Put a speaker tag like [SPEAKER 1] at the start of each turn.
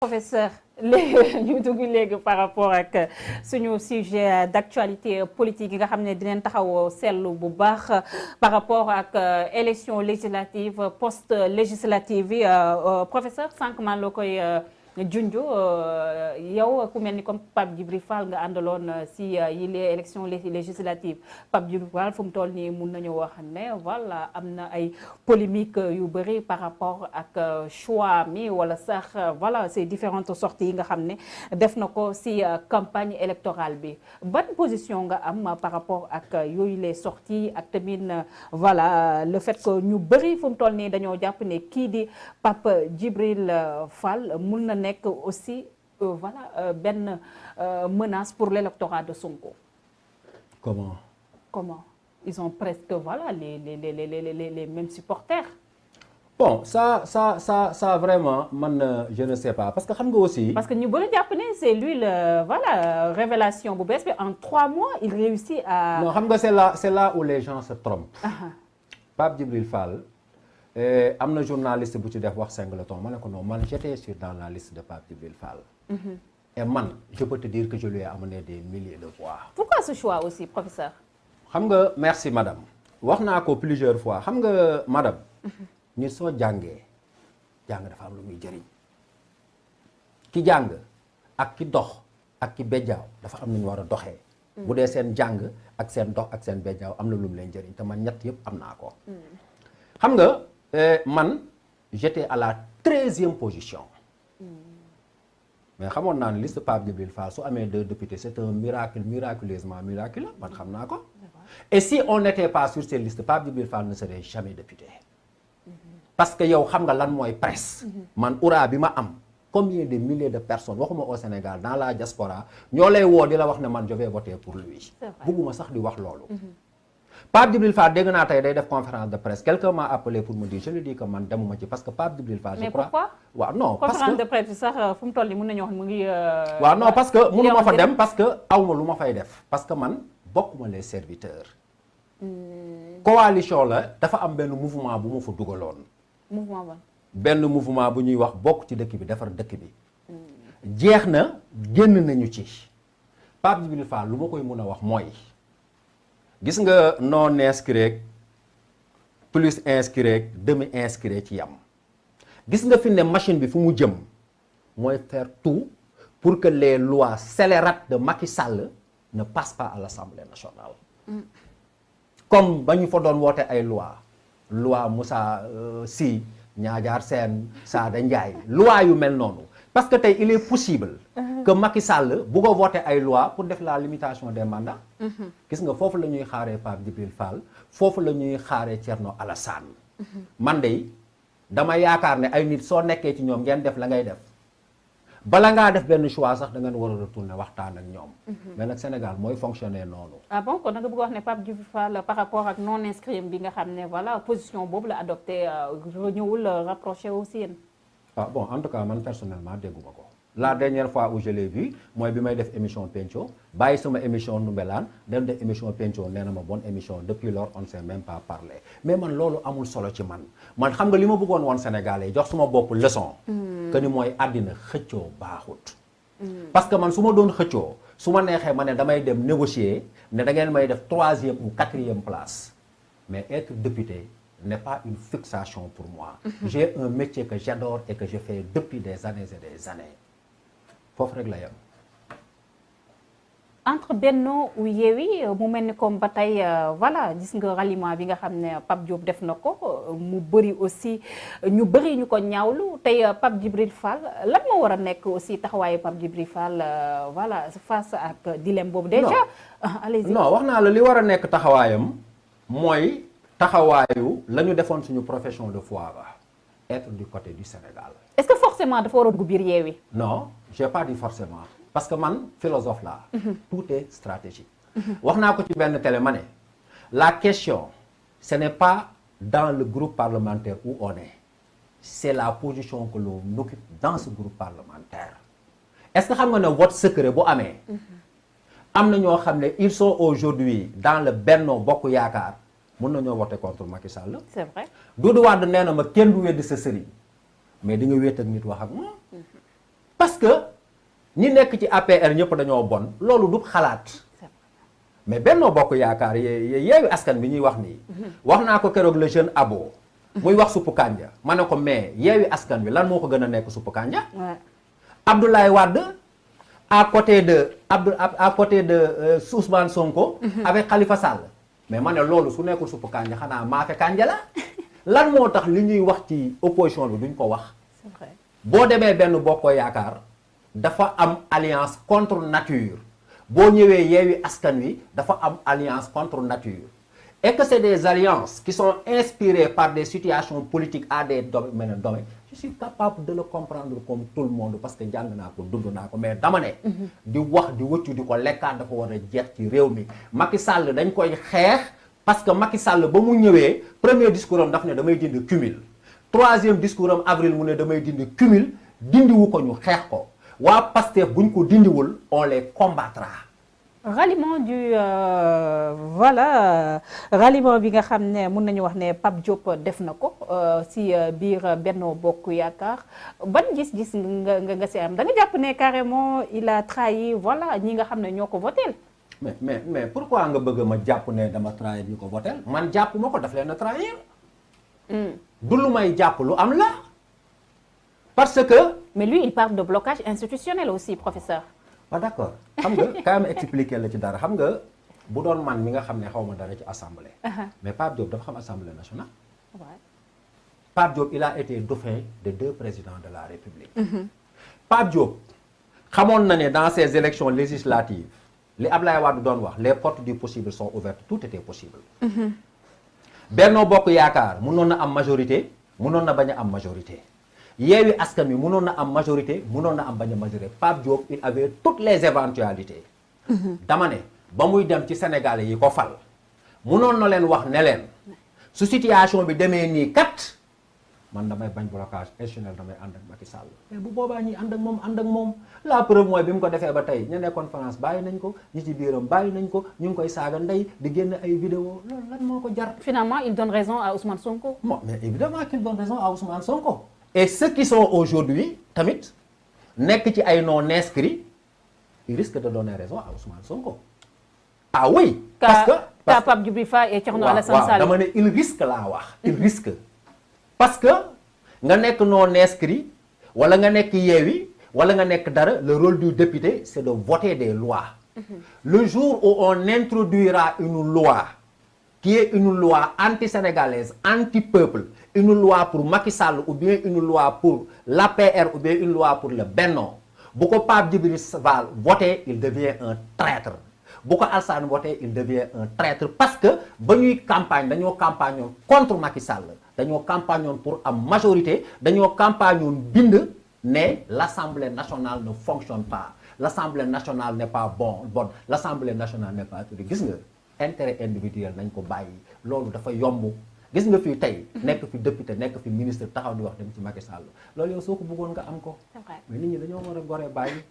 [SPEAKER 1] professeur léegi ñu dugg léegi par rapport ak suñu sujet d'actualité politique yi nga xam ne dinañ taxaw seetlu bu baax par rapport ak élection législative post législative yi professeur sànq maa la koy junju yow ku mel ni comme Pape Djibril Fall nga àndaloon si yi les élections législatives Pape Djibril Fall fu mu toll nii mun nañu wax ne voilà am na ay polémique yu bëri par rapport ak choix mi wala sax voilà ces différentes sorties yi nga xam ne def na ko si campagne électorale bi ban position nga am par rapport ak yooyu les sorties ak tamit voilà le fait que ñu bëri fu mu toll nii dañoo jàpp ne kii di Pape Djibril Fall mun na nekk aussi voilà benn menace pour l'électorat de Sonko. Comment ils ont presque voilà les mêmes supporters.
[SPEAKER 2] Bon ça vraiment man je ne sais pas parce que xam nga aussi.
[SPEAKER 1] parce que ñu bëri jàpp ne c'est lui le voilà révélation bu bees bi en 3 mois il réussit à.
[SPEAKER 2] non xam nga c'est là où les gens se trompent. Pape Djibril Fall. am na journaliste bu ci def wax singleton ma ne ko non man j'étais dans la liste de Pape Djibril Fall. Et man je peux te dire que je lui ai amené des milliers de voix.
[SPEAKER 1] Pourquoi ce choix aussi professeur?
[SPEAKER 2] xam nga merci madame wax naa ko plusieurs fois xam nga madame. nit soo jàngee jàng dafa am lu muy jëriñ ki jàng ak ki dox ak ki bejjaaw dafa am lu ñu war a doxee. bu dee seen jàng ak seen dox ak seen bejjaaw am na lu mu leen jëriñ te man ñett yëpp am naa ko. xam nga. man j'étais à la 13e position mais xamoon naa ne liste Pape Djibril Fall su amee 2 députés c'est un miracle miraculeusement miraculeux man xam naa ko et si on n'était pas sur ces listes Pape Djibril Fall ne serait jamais député parce que yow xam nga lan mooy presse man ura bi ma am combien de milliers de personnes waxuma au Sénégal dans la diaspora ñoo lay woo di la wax ne man je vais voter pour lui bugguma sax di wax loolu Pape Djibril Fall dégg naa tey day def conférence de presse quelqu'un m'a appelé pour me dire je lui dis que man demuma ci parce que Pape Djibril Fall je crois.
[SPEAKER 1] mais pourquoi
[SPEAKER 2] waaw non parce que
[SPEAKER 1] conférence de presse bi sax fu mu toll nii mën nañu wax mu ngi.
[SPEAKER 2] waaw non parce que mënu ma fa dem parce que awma lu ma fay def parce que man bokkuma les serviteurs. coalition la dafa am benn mouvement bu ma fa dugaloon.
[SPEAKER 1] mouvement ba.
[SPEAKER 2] benn mouvement bu ñuy wax bokk ci dëkk bi defar dëkk bi. jeex na génn nañu ci Pape Djibril Fall lu ma koy mën a wax mooy. gis nga non inscrit plus inscrit demi inscrit ci yam gis nga fi ne machine bi fu mu jëm mooy faire tout pour que les lois scélérates de Macky Sall ne passent pas à l'Assemblée nationale. comme ba ñu fa doon woote ay loi Moussa Sy Niadiar Sène Sada Ndiaye loi yu mel noonu parce que tey il est possible que Macky Sall bu ko voté ay loi pour def la limitation des mandats. gis nga foofu la ñuy xaaree Pape Djibril Fall foofu la ñuy xaaree Thierno Alassane. man de dama yaakaar ne ay nit soo nekkee ci ñoom ngeen def la ngay def bala ngaa def benn choix sax da ngeen war a retourner waxtaan ak ñoom. mais nag Sénégal mooy fonctionner noonu.
[SPEAKER 1] ah bon kon da nga bëgg wax ne Pape Djibril Fall par rapport ak non inscrit bi nga xam ne voilà position boobu la adopté ñëwul rapproché aussi yéen.
[SPEAKER 2] ah bon en tout cas man personnellement dégguma ko la dernière fois où je l'ai vu mooy bi may def émission Penco bàyyi sama émission Ndoumbelane dem def émission Penco nee na ma bonne émission depuis lors on ne s'est même pas parlé mais man loolu amul solo ci man xam nga li ma bëggoon woon Sénégalais jox suma bopp leçon que ni mooy àddina xëccoo baaxut parce que man su ma doon xëccoo su ma neexee ma ne damay dem négocier ne da ngeen may def 3e ou 4e place mais être député n'est pas une fixation pour moi. J'ai un métier que j'adore et que je fais depuis des années et des années. foofu rek la yem.
[SPEAKER 1] entre Benno ou Yewwi mu mel ni comme ba tey voilà gis nga ralliement bi nga xam ne Pape Diop def na ko mu bëri aussi ñu bëri ñu ko ñaawlu tey Pape Djibril Fall lan moo war a nekk aussi taxawaayu Pape Djibril Fall voilà face ak dilemme boobu. déjà allez-y.
[SPEAKER 2] non wax naa la li war a nekk taxawaayam mooy. taxawaayu la ñu defoon suñu profession de foi ba être du côté du Sénégal.
[SPEAKER 1] est-ce que forcément dafa war a dugg biir Yewwi.
[SPEAKER 2] non j'ai pas dit forcément parce que man philosophe là. tout est stratégique. wax naa ko ci benn télé ma ne la question ce n'est pas dans le groupe parlementaire où on est c'est la position que l'on occupe dans ce groupe parlementaire est-ce que xam nga ne vote secret bu amee. am na ñoo xam ne ils sont aujourd'hui dans le Benno Bokk Yaakaar. mën nañoo voter contre Macky Sall.
[SPEAKER 1] c'est vrai.
[SPEAKER 2] Doudou Wade nee na ma kenn du weddi sa sëriñ mais di nga wéet ak nit wax ak moom. parce que ñi nekk ci APR ñëpp dañoo bon loolu du xalaat mais Benno Bokk Yaakaar yeewi askan bi ñuy wax nii wax naa ko keroog le jeune abo muy wax suppu kànja ma ne ko mais yeewi askan bi lan moo ko gën a nekk suppu kànja Abdoulaye Wade à côté de Ousmane Sonko avec Khalifa Sall mais ma ne loolu su nekkul suppu kànja xanaa maafe kànja la lan moo tax li ñuy wax ci opposition bi duñ ko wax boo demee Benno Bokk Yaakaar dafa am alliance contre nature boo ñëwee yeewi askan wi dafa am alliance contre nature et que c'est des alliances qui sont inspirées par des situations politiques à des domaines je suis capable de le comprendre comme tout le monde parce que jàng naa ko dund naa ko mais dama ne di wax di wëccu di ko lekkaat dafa war a jeex ci réew mi Macky Sall dañ koy xeex parce que Macky Sall ba mu ñëwee premier discours am daf ne damay dindi cumul troisième discours am avril mu ne damay dindi cumul dindiwu ko ñu xeex ko waa Pastef buñ ko dindiwul on les combattra.
[SPEAKER 1] ralliement du voilà ralliement bi nga xam ne mun nañu wax ne Pape Diop def na ko si biir Benno Bokk Yaakaar ban gis-gis nga si am da nga jàpp ne carrément il a trahi voilà ñi nga xam ne ñoo ko votel
[SPEAKER 2] mais pourquoi nga bëgg ma jàpp ne dama trahir ñu ko votel man jàpp ma ko daf leen a trahir. du lu may jàpp lu am la parce que.
[SPEAKER 1] mais lui il parle de blocage institutionnel aussi professeur.
[SPEAKER 2] waaw d'accord xam nga kaay ma expliquer la ci dara xam nga bu doon man mi nga xam ne xaw ma dara ci assemblée. mais Pape Diop dafa xam assemblée nationale. Pape Diop il a été dauphin de 2 présidents de la République. Pape Diop xamoon na ne dans ces élections législatives li Ablaye Wade doon wax les portes du possible sont ouvertes tout était possible. Benno Bokk Yaakaar mënoon na am majorité mënoon na bañ a am majorité. Yewwi Askan Wi mënoon na am majorité mënoon na am bañ a majorité Pape Diop il avait toutes les éventualités. dama ne ba muy dem ci Sénégalais yi ko fal mënoon na leen wax ne leen su situation bi demee nii kat man damay bañ blocage institutionnel damay ànd ak Macky Sall. mais bu boobaa ñi ànd ak moom la preuve mooy bi mu ko defee ba tey ñu nekkoon France bàyyi nañ ko ñi ci biiram bàyyi nañ ko ñu ngi koy saaga ndey di génn ay vidéo loolu lan moo ko jar.
[SPEAKER 1] finalement il donne raison à Ousmane Sonko.
[SPEAKER 2] bon mais évidemment qu'il donne raison à Ousmane Sonko. et ceux qui sont aujourd'hui tamit nekk ci ay non inscrits ils risquent de donner raison à Ousmane Sonko. ah oui. parce que
[SPEAKER 1] Pape Djibril Fall et Thierno Alassane Sall.
[SPEAKER 2] dama ne il risque laa wax. il risque parce que nga nekk non inscrit wala nga nekk yeewi wala nga nekk dara le rôle du député c'est de voter des lois. le jour où on introduira une loi qui est une loi anti-sénégalaise anti-peuple. une loi pour Macky Sall ou bien une loi pour l'APR ou bien une loi pour le Benno bu ko Pape Djibril Fall voté il devient un traître bu ko Alassane voté il devient un traître parce que ba ñuy campagne dañoo campagne woon contre Macky Sall dañoo campagne woon pour am majorité dañoo campagne woon bind ne l'Assemblée nationale ne fonctionne pas l'Assemblée nationale n'est pas bonne l'Assemblée nationale n'est pas tout gis nga intérêt individuel nañ ko bàyyi loolu dafa yomb. gis nga fii tey nekk fi député nekk fi ministre taxaw di wax dem ci Macky Sall loolu yow soo ko bëggoon nga am ko mais nit ñi dañoo war a gore bàyyi